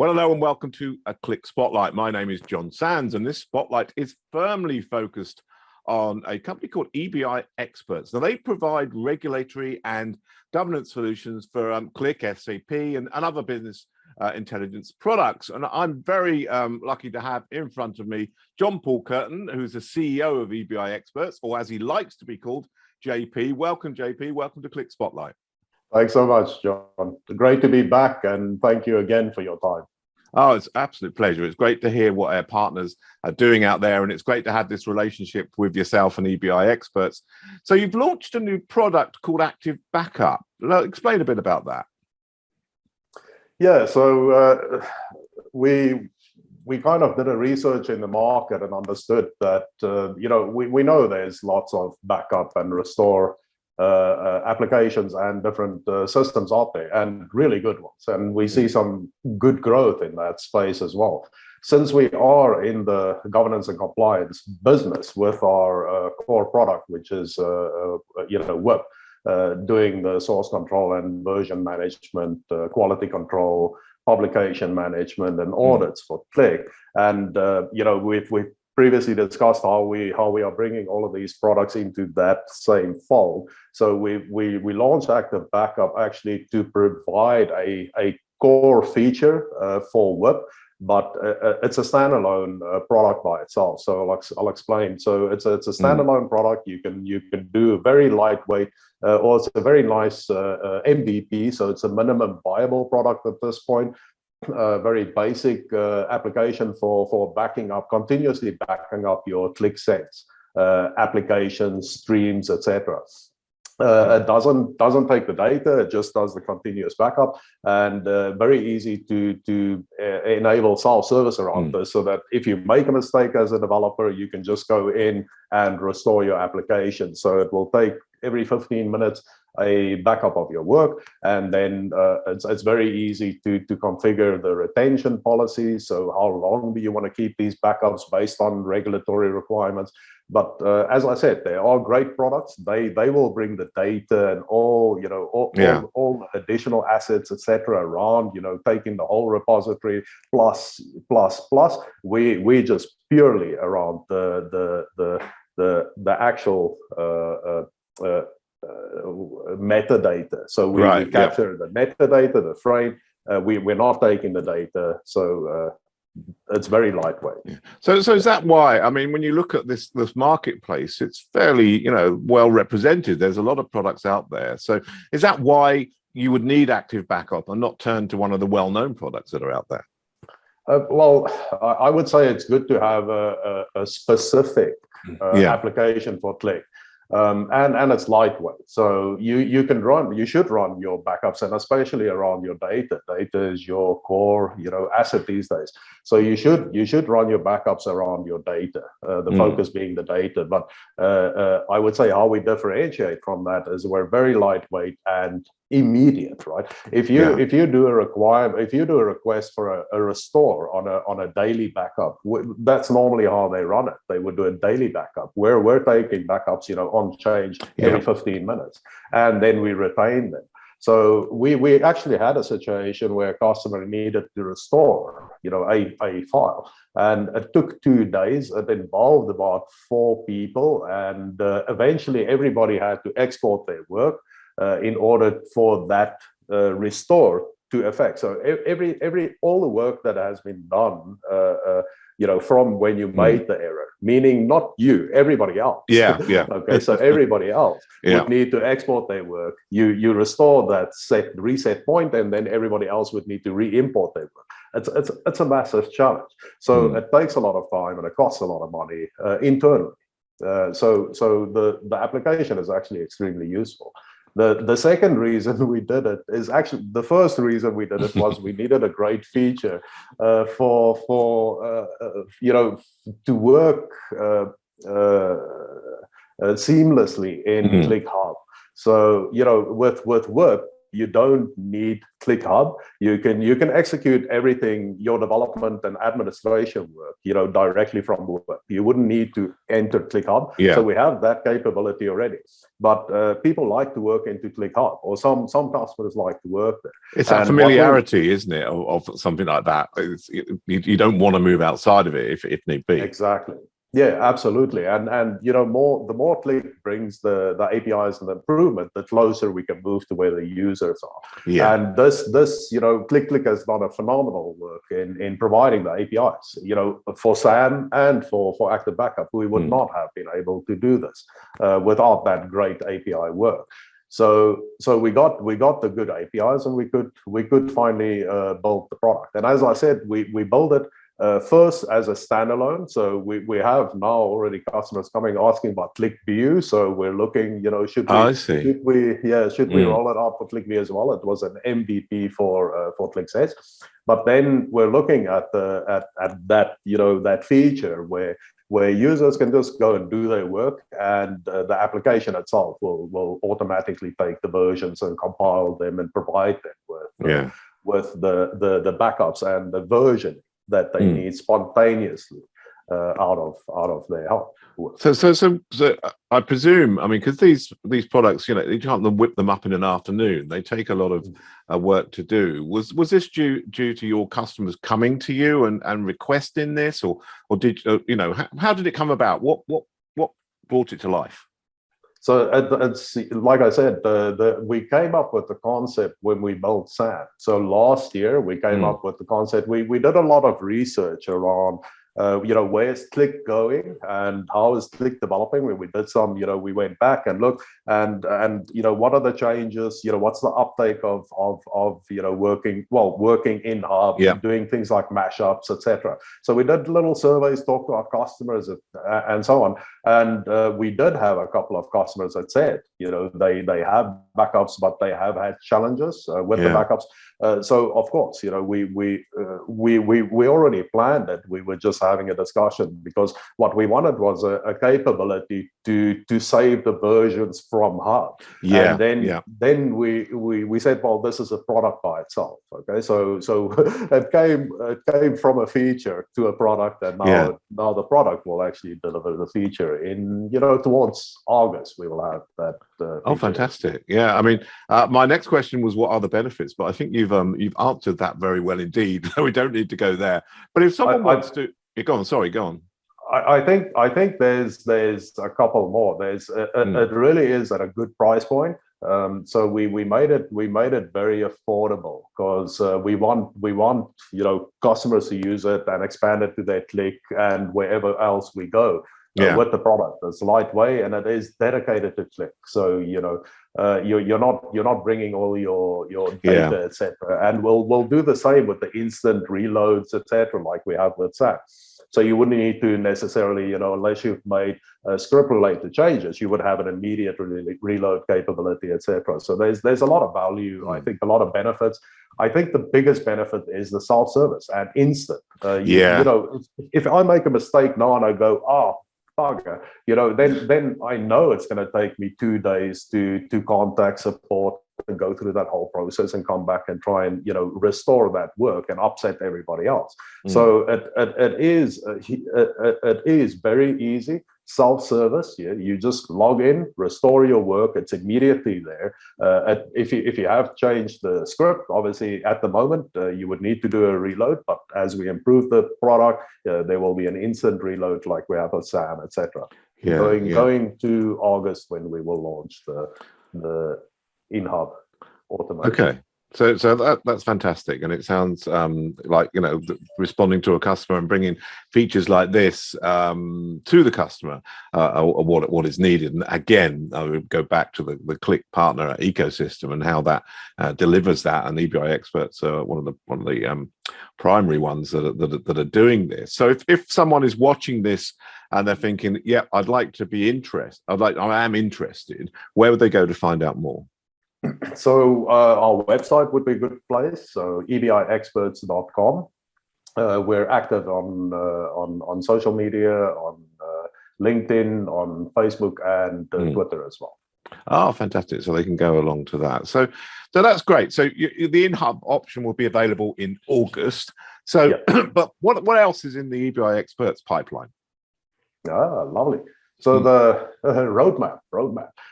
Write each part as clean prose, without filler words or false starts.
Well, hello and welcome to a Click Spotlight. My name is John Sands, and this spotlight is firmly focused on a company called EBIexperts. Now, they provide regulatory and governance solutions for Click, SAP, and other business intelligence products. And I'm very lucky to have in front of me John Paul Curtin, who's the CEO of EBIexperts, or as he likes to be called, JP. Welcome, JP. Welcome to Click Spotlight. Thanks so much, John. Great to be back, and thank you again for your time. Oh, it's an absolute pleasure. It's great to hear what our partners are doing out there, and it's great to have this relationship with yourself and EBIexperts. So you've launched a new product called Active Backup. Explain a bit about that. Yeah, so we kind of did a research in the market and understood that, we know there's lots of backup and restore applications and different systems out there, and really good ones. And we see some good growth in that space as well. Since we are in the governance and compliance business with our core product, which is, WIP, doing the source control and version management, quality control, publication management, and audits for Click. And, we've previously discussed how we are bringing all of these products into that same fold. So we launched Active Backup actually to provide a core feature for WIP, but it's a standalone product by itself. So I'll explain. So it's a standalone product. You can do a very lightweight, or it's a very nice MVP. So it's a minimum viable product at this point. Very basic application for backing up, continuously backing up your Click sets, applications, streams, etc. It doesn't take the data; it just does the continuous backup, and very easy to enable self-service around this, so that if you make a mistake as a developer, you can just go in and restore your application. So it will take every 15 minutes a backup of your work, and then it's very easy to configure the retention policy. So how long do you want to keep these backups based on regulatory requirements? But as I said, they are great products. They will bring the data and all additional assets, etc. around, taking the whole repository plus. We just purely around the actual metadata. So we capture the metadata, the frame. We're not taking the data, so it's very lightweight. Yeah. So is that why? I mean, when you look at this marketplace, it's fairly well represented. There's a lot of products out there. So is that why you would need Active Backup and not turn to one of the well-known products that are out there? Well, I would say it's good to have a specific application for Click. And it's lightweight, so you should run your backups, and especially around your data. Data is your core, asset these days. So you should run your backups around your data. The focus being the data. But I would say how we differentiate from that is we're very lightweight and immediate, right? If you do a request for a restore on a daily backup, that's normally how they run it. They would do a daily backup where we're taking backups, on change every 15 minutes, and then we retain them. So we actually had a situation where a customer needed to restore, a file, and it took 2 days. It involved about 4 people, and eventually everybody had to export their work in order for that restore to effect. So all the work that has been done, from when you made the error, meaning not you, everybody else. Okay, so everybody else would need to export their work. You restore that reset point, and then everybody else would need to re-import their work. It's a massive challenge. So it takes a lot of time and it costs a lot of money internally. So the application is actually extremely useful. The second reason we did it is actually the first reason we did it was we needed a great feature to work seamlessly in Click Hub. So with WIP, you don't need ClickHub. You can execute everything, your development and administration work, directly from the web. You wouldn't need to enter ClickHub. Yeah. So we have that capability already. But people like to work into ClickHub, or some customers like to work there. It's that familiarity, isn't it, of something like that? You don't want to move outside of it if need be. Exactly. Yeah, absolutely. And the more Click brings the APIs and the improvement, the closer we can move to where the users are. Yeah. And this Click has done a phenomenal work in providing the APIs. For SAM and for Active Backup, we would not have been able to do this without that great API work. So we got the good APIs, and we could finally build the product. And as I said, we built it first as a standalone. So we have now already customers coming asking about ClickView. So we're looking, should we roll it out for ClickView as well? It was an MVP for ClickSense. But then we're looking at that that feature where users can just go and do their work, and the application itself will automatically take the versions and compile them and provide them with the backups and the version that they need spontaneously out of their help. So I presume, I mean, because these products, you can't whip them up in an afternoon. They take a lot of work to do. Was this due to your customers coming to you and requesting this, or did how did it come about? What brought it to life? So it's like I said, we came up with the concept when we built SAM. So last year we came up with the concept. We did a lot of research around where's Click going and how is Click developing. We did some, we went back and looked and what are the changes, what's the uptake of working in Hub, doing things like mashups, etc. So we did little surveys, talked to our customers and so on. And we did have a couple of customers that said, they have backups, but they have had challenges with the backups. So of course, we already planned it. We were just having a discussion because what we wanted was a capability to save the versions from Hub. And then we said, well, this is a product by itself. Okay, so it came from a feature to a product, and now the product will actually deliver the feature in towards August. We will have that. Oh, fantastic! Yeah, I mean, my next question was, what are the benefits? But I think you've answered that very well indeed. We don't need to go there. But if someone wants to, go on. Sorry, go on. I think there's a couple more. There's it really is at a good price point. So we made it very affordable because we want customers to use it and expand it to their Click and wherever else we go. With the product, it's lightweight and it is dedicated to Click. So you're not bringing all your data, etc. And we'll do the same with the instant reloads, etc. Like we have with SAP. So you wouldn't need to necessarily, unless you've made script-related changes, you would have an immediate reload capability, etc. So there's a lot of value. I think a lot of benefits. I think the biggest benefit is the self-service and instant. If I make a mistake now and I go, bugger, then I know it's going to take me 2 days to contact support and go through that whole process and come back and try and restore that work and upset everybody else. So it is very easy. Self-service, you just log in, restore your work, it's immediately there. If you have changed the script, obviously at the moment you would need to do a reload, but as we improve the product, there will be an instant reload like we have with SAM, etc. Going to August when we will launch the in-hub automation. Okay. So that's fantastic, and it sounds like responding to a customer and bringing features like this to the customer what is needed. And again, I would go back to the Click partner ecosystem and how that delivers that. And EBIexperts are one of the primary ones that are doing this. So if someone is watching this and they're thinking, yeah, I'd like to be interested, I am interested, where would they go to find out more? So our website would be a good place. So EBIexperts.com. We're active on social media, on LinkedIn, on Facebook, and Twitter as well. Oh, fantastic! So they can go along to that. So that's great. So the in-hub option will be available in August. So, Yeah. but what else is in the EBIexperts pipeline? Ah, lovely. So the roadmap.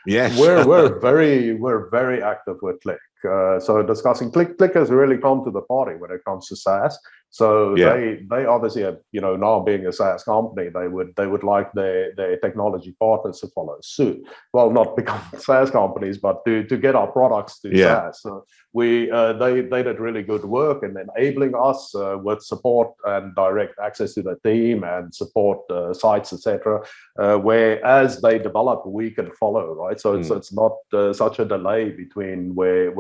Yes. We're very active with Click. So discussing Click has really come to the party when it comes to SaaS. So Yeah. they obviously have, now being a SaaS company, they would like their technology partners to follow suit. Well, not become SaaS companies, but to get our products to Yeah. SaaS. So they did really good work in enabling us with support and direct access to the team and support sites, etc. Where as they develop, we can follow, right? So it's not such a delay between where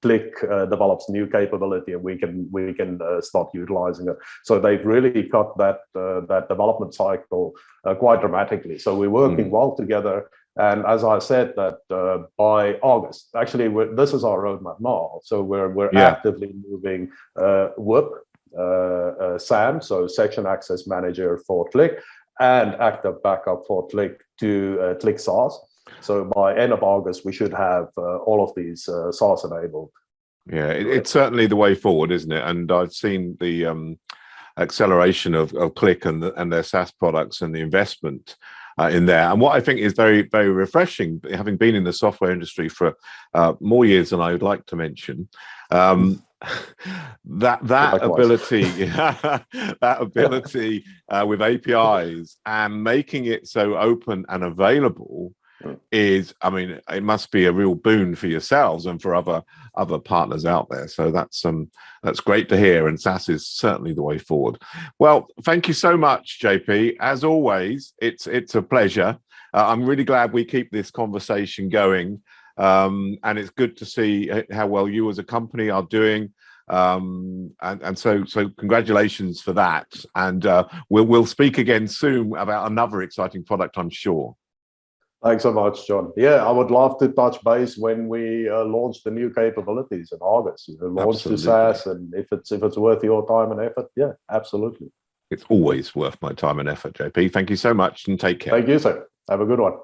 Click develops new capability and we can start utilizing it. So they've really cut that development cycle quite dramatically. So we're working well together. And as I said, that by August, actually, this is our roadmap now. So we're actively moving WIP, SAM, so Section Access Manager for Click, and Active Backup for Click to Click SaaS. So by end of August, we should have all of these SaaS enabled. Yeah, it's certainly the way forward, isn't it? And I've seen the acceleration of Click and their SaaS products and the investment in there. And what I think is very, very refreshing, having been in the software industry for more years than I would like to mention, that ability, that ability with APIs and making it so open and available is, I mean, it must be a real boon for yourselves and for other partners out there. So that's great to hear, and SaaS is certainly the way forward. Well, thank you so much, JP. As always, it's a pleasure. I'm really glad we keep this conversation going, and it's good to see how well you as a company are doing. And so congratulations for that. And we'll speak again soon about another exciting product, I'm sure. Thanks so much, John. Yeah, I would love to touch base when we launch the new capabilities in August. Launch to SaaS, and if it's worth your time and effort, yeah, absolutely. It's always worth my time and effort, JP. Thank you so much, and take care. Thank you, sir. Have a good one.